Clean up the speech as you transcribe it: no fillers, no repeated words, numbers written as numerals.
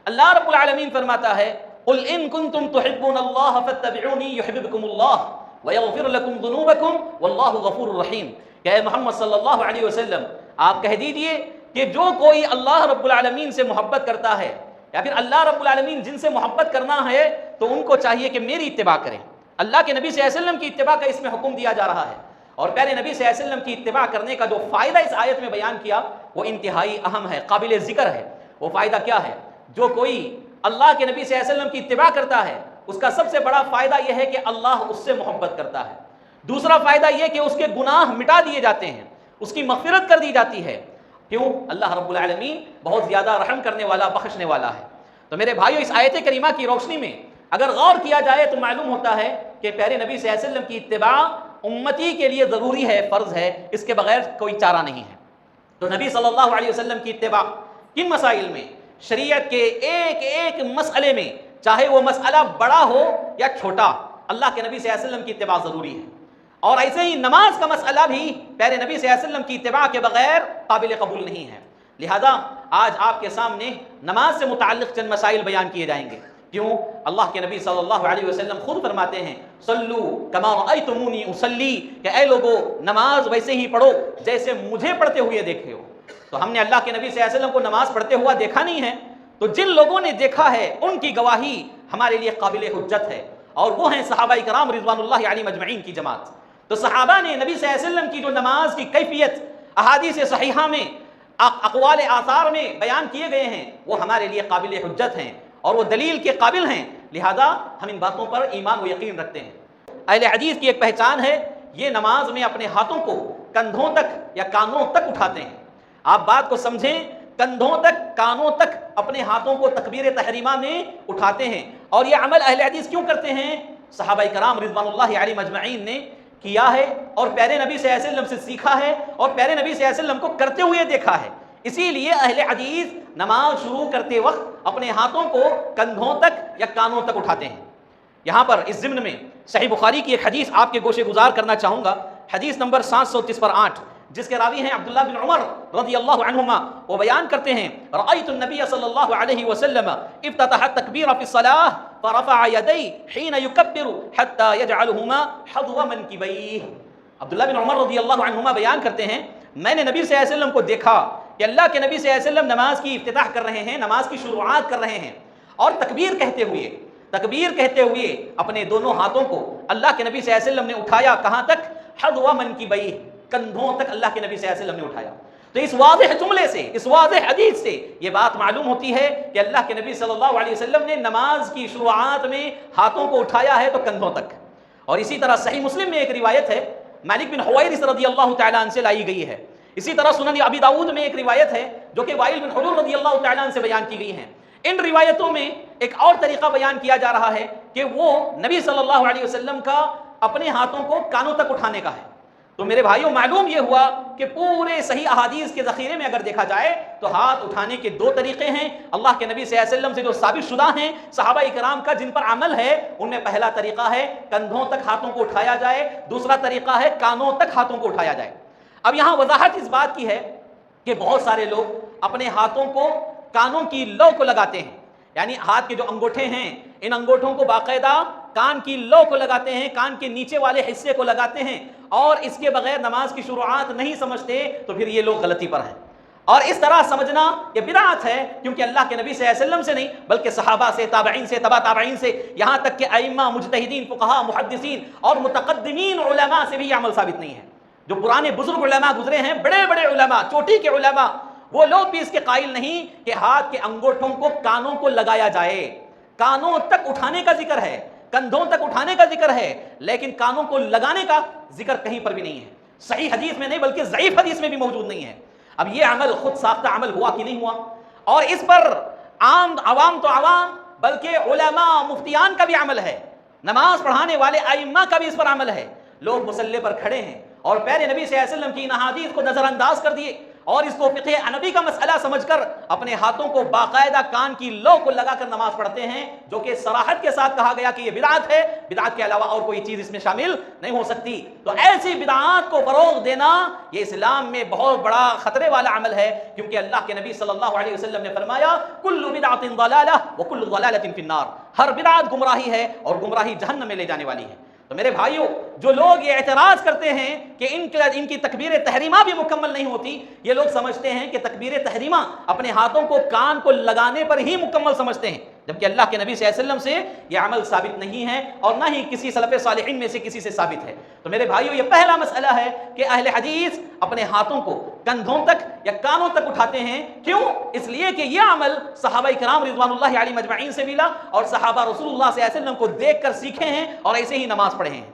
اللہ رب العالمین فرماتا ہے قل ان کنتم تحبون اللہ فاتبعونی یحببکم اللہ ویغفر لکم ذنوبکم واللہ غفور رحیم، کہ اے محمد صلی اللہ علیہ وسلم آپ کہہ دیجئے کہ جو کوئی اللہ رب العالمین سے محبت کرتا ہے یا پھر اللہ رب العالمین جن سے محبت کرنا ہے تو ان کو چاہیے کہ میری اتباع کریں۔ اللہ کے نبی صلی اللہ علیہ وسلم کی اتباع کا اس میں حکم دیا جا رہا ہے، اور پیارے نبی صلی اللہ علیہ وسلم کی اتباع کرنے کا جو فائدہ اس آیت میں بیان کیا وہ انتہائی اہم ہے، قابل ذکر ہے۔ وہ فائدہ کیا ہے؟ جو کوئی اللہ کے نبی صلی اللہ علیہ وسلم کی اتباع کرتا ہے اس کا سب سے بڑا فائدہ یہ ہے کہ اللہ اس سے محبت کرتا ہے۔ دوسرا فائدہ یہ کہ اس کے گناہ مٹا دیے جاتے ہیں، اس کی مغفرت کر دی جاتی ہے۔ کیوں؟ اللہ رب العالمین بہت زیادہ رحم کرنے والا، بخشنے والا ہے۔ تو میرے بھائیو، اس آیت کریمہ کی روشنی میں اگر غور کیا جائے تو معلوم ہوتا ہے کہ پیارے نبی صلی اللہ علیہ وسلم کی اتباع امتی کے لیے ضروری ہے، فرض ہے، اس کے بغیر کوئی چارہ نہیں ہے۔ تو نبی صلی اللہ علیہ وسلم کی اتباع کن مسائل میں؟ شریعت کے ایک ایک مسئلے میں، چاہے وہ مسئلہ بڑا ہو یا چھوٹا، اللہ کے نبی صلی اللہ علیہ وسلم کی اتباع ضروری ہے۔ اور ایسے ہی نماز کا مسئلہ بھی پیارے نبی صلی اللہ علیہ وسلم کی اتباع کے بغیر قابل قبول نہیں ہے۔ لہذا آج آپ کے سامنے نماز سے متعلق چند مسائل بیان کیے جائیں گے۔ کیوں؟ اللہ کے نبی صلی اللہ علیہ وسلم خود فرماتے ہیں صلو کما رأیتمونی اصلی، کہ اے لوگو نماز ویسے ہی پڑھو جیسے مجھے پڑھتے ہوئے دیکھے ہو۔ تو ہم نے اللہ کے نبی صلی اللہ علیہ وسلم کو نماز پڑھتے ہوا دیکھا نہیں ہے، تو جن لوگوں نے دیکھا ہے ان کی گواہی ہمارے لیے قابل حجت ہے، اور وہ ہیں صحابہ کرام رضوان اللہ علیہم اجمعین کی جماعت۔ تو صحابہ نے نبی صلی اللہ علیہ وسلم کی جو نماز کی کیفیت احادیث صحیحہ میں، اقوال آثار میں بیان کیے گئے ہیں، وہ ہمارے لیے قابل حجت ہیں اور وہ دلیل کے قابل ہیں۔ لہذا ہم ان باتوں پر ایمان و یقین رکھتے ہیں۔ اہل حدیث کی ایک پہچان ہے، یہ نماز میں اپنے ہاتھوں کو کندھوں تک یا کانوں تک اٹھاتے ہیں۔ آپ بات کو سمجھیں، کندھوں تک، کانوں تک اپنے ہاتھوں کو تکبیر تحریمہ میں اٹھاتے ہیں۔ اور یہ عمل اہل حدیث کیوں کرتے ہیں؟ صحابہ کرام رضوان اللہ علیہم اجمعین نے کیا ہے اور پیارے نبی صلی اللہ علیہ وسلم سے سیکھا ہے اور پیارے نبی صلی اللہ علیہ وسلم کو کرتے ہوئے دیکھا ہے۔ اسی لیے اہل حدیث نماز شروع کرتے وقت اپنے ہاتھوں کو کندھوں تک یا کانوں تک اٹھاتے ہیں۔ یہاں پر اس ضمن میں صحیح بخاری کی ایک حدیث آپ کے گوشے گزار کرنا چاہوں گا، حدیث نمبر 730 جس کے راوی ہیں عبداللہ بن عمر رضی اللہ عنہما۔ وہ بیان کرتے ہیں رأیت النبی صلی اللہ علیہ وسلم افتتح التکبیر فی الصلاۃ فرفع یدیہ حین یکبر حتی یجعلہما حذو منکبیہ۔ عبداللہ بن عمر رضی اللہ عنہما بیان کرتے ہیں میں نے نبی صلی اللہ علیہ وسلم کو دیکھا کہ اللہ کے نبی صلی اللہ علیہ وسلم نماز کی افتتاح کر رہے ہیں، نماز کی شروعات کر رہے ہیں، اور تکبیر کہتے ہوئے اپنے دونوں ہاتھوں کو اللہ کے نبی صلی اللہ علیہ وسلم نے اٹھایا۔ کہاں تک؟ حذو منکبیہ، کندھوں تک اللہ کے نبی صلی اللہ علیہ وسلم نے اٹھایا۔ تو اس واضح جملے سے، اس واضح حدیث سے یہ بات معلوم ہوتی ہے کہ اللہ کے نبی صلی اللہ علیہ وسلم نے نماز کی شروعات میں ہاتھوں کو اٹھایا ہے تو کندھوں تک۔ اور اسی طرح صحیح مسلم میں ایک روایت ہے، مالک بن حویرث رضی اللہ تعالیٰ عنہ سے لائی گئی ہے۔ اسی طرح سنن ابی داؤد میں ایک روایت ہے جو کہ وائل بن حجر رضی اللہ تعالیٰ عنہ سے بیان کی گئی ہیں۔ ان روایتوں میں ایک اور طریقہ بیان کیا جا رہا ہے کہ وہ نبی صلی اللہ علیہ وسلم کا اپنے ہاتھوں کو کانوں تک اٹھانے کا ہے۔ تو میرے بھائیوں، معلوم یہ ہوا کہ پورے صحیح احادیث کے ذخیرے میں اگر دیکھا جائے تو ہاتھ اٹھانے کے دو طریقے ہیں، اللہ کے نبی صلی اللہ علیہ وسلم سے جو ثابت شدہ ہیں، صحابہ کرام کا جن پر عمل ہے، ان میں پہلا طریقہ ہے کندھوں تک ہاتھوں کو اٹھایا جائے، دوسرا طریقہ ہے کانوں تک ہاتھوں کو اٹھایا جائے۔ اب یہاں وضاحت اس بات کی ہے کہ بہت سارے لوگ اپنے ہاتھوں کو کانوں کی لو کو لگاتے ہیں، یعنی ہاتھ کے جو انگوٹھے ہیں ان انگوٹھوں کو باقاعدہ کان کی لو کو لگاتے ہیں، کان کے نیچے والے حصے کو لگاتے ہیں، اور اس کے بغیر نماز کی شروعات نہیں سمجھتے، تو پھر یہ لوگ غلطی پر ہیں۔ اور اس طرح سمجھنا یہ بدعت ہے، کیونکہ اللہ کے نبی صلی اللہ علیہ وسلم سے نہیں بلکہ صحابہ سے، تابعین سے، تبع تابعین سے، یہاں تک کہ ائمہ، مجتہدین، فقہاء، محدثین اور متقدمین علماء سے بھی یہ عمل ثابت نہیں ہے۔ جو پرانے بزرگ علماء گزرے ہیں، بڑے بڑے علماء، چوٹی کے علماء، وہ لوگ بھی اس کے قائل نہیں کہ ہاتھ کے انگوٹھوں کو کانوں کو لگایا جائے۔ کانوں تک اٹھانے کا ذکر ہے، کندھوں تک اٹھانے کا ذکر ہے، لیکن کانوں کو لگانے کا ذکر کہیں پر بھی نہیں ہے، صحیح حدیث میں نہیں بلکہ ضعیف حدیث میں بھی موجود نہیں ہے۔ اب یہ عمل خود ساختہ عمل ہوا کہ نہیں ہوا؟ اور اس پر عوام تو عوام بلکہ علماء، مفتیان کا بھی عمل ہے، نماز پڑھانے والے ائمہ کا بھی اس پر عمل ہے۔ لوگ مصلی پر کھڑے ہیں اور پیارے نبی صلی اللہ علیہ وسلم کی ان احادیث کو نظر انداز کر دیے اور اس کو فقہ حنفی کا مسئلہ سمجھ کر اپنے ہاتھوں کو باقاعدہ کان کی لو کو لگا کر نماز پڑھتے ہیں، جو کہ صراحت کے ساتھ کہا گیا کہ یہ بدعت ہے، بدعت کے علاوہ اور کوئی چیز اس میں شامل نہیں ہو سکتی۔ تو ایسی بدعات کو فروغ دینا یہ اسلام میں بہت بڑا خطرے والا عمل ہے، کیونکہ اللہ کے نبی صلی اللہ علیہ وسلم نے فرمایا کل بدعت ضلالہ وکل ضلالۃ فی النار، ہر بدعت گمراہی ہے اور گمراہی جہنم میں لے جانے والی ہے۔ تو میرے بھائیوں، جو لوگ یہ اعتراض کرتے ہیں کہ ان کی تکبیر تحریمہ بھی مکمل نہیں ہوتی، یہ لوگ سمجھتے ہیں کہ تکبیر تحریمہ اپنے ہاتھوں کو کان کو لگانے پر ہی مکمل سمجھتے ہیں، جبکہ اللہ کے نبی صلی اللہ علیہ وسلم سے یہ عمل ثابت نہیں ہے اور نہ ہی کسی سلف صالحین میں سے کسی سے ثابت ہے۔ تو میرے بھائیوں، یہ پہلا مسئلہ ہے کہ اہل حدیث اپنے ہاتھوں کو کندھوں تک یا کانوں تک اٹھاتے ہیں، کیوں؟ اس لیے کہ یہ عمل صحابہ کرام رضوان اللہ علیہم اجمعین سے ملا اور صحابہ رسول اللہ صلی اللہ علیہ وسلم کو دیکھ کر سیکھے ہیں اور ایسے ہی نماز پڑھے ہیں۔